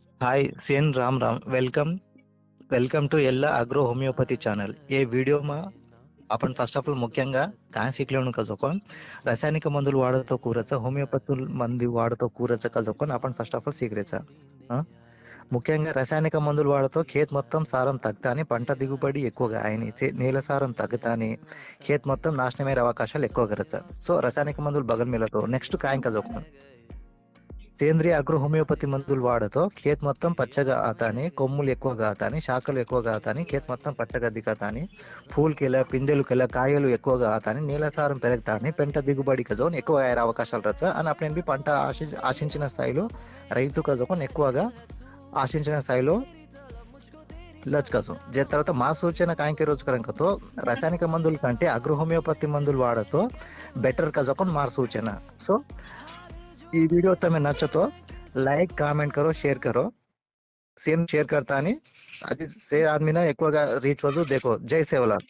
हाय सेन Ram Ram welcome welcome to एल्ला agro homeopathy channel ये వీడియోમાં आपण ఫస్ట్ ఆఫ్ ఆల్ ముఖ్యంగా కాన్సిక్లోను కజొకొని रासायनिक మందులు వాడుతూ కూరచ హోమియోపతి మంది వాడుతూ కూరచ కజొకొని आपण ఫస్ట్ ఆఫ్ ఆల్ సీక్రెచ ముఖ్యంగా రాసాయనిక మందులు వాడుతూ ఖేత్ మొత్తం సారం తగ్గుతాని పంట దిగుబడి ఎక్కువగా అయిని నేల సారం తగ్గుతాని ఖేత్ మొత్తం నాశనమయ్యే అవకాశాలు ఎక్కువగా రచ సో రాసాయనిక మందులు బగల్ మిలతో నెక్స్ట్ కాయం కజొకొని సేంద్రియ అగ్రో హోమియోపతి మందులు వాడుతూ ఖేత్ మొత్తం పచ్చగా ఆతాని కొమ్ములు ఎక్కువగా ఆతాని శాఖలు ఎక్కువగా ఆతాని ఖేత్ మొత్తం పచ్చగా దిగతాని పూలకెల పిందెలుకెల కాయలు ఎక్కువగా ఆతాని నీలసారం పెరుగుతాని పెంట దిగుబడి కజోన్ ఎక్కువ అయ్యే అవకాశాలు రచ్చ అని అప్పుడు పంట ఆశించిన స్థాయిలో రైతు కజోన్ ఎక్కువగా ఆశించిన స్థాయిలో లచ్కజో जे తర్వాత మా సూచన కాంకే రోజు కరంకతో రాసాయనిక మందుల కంటే అగ్రో హోమియోపతి మందులు వాడుతూ బెటర్ కజోన్ मार सूचना सो ये वीडियो तुम्हें नचे तो लाइक कामेंट करो शेयर करो सेम शेयर करता नहीं अभी से आदमी ना एक रीच वजू देखो जय सेवलाल।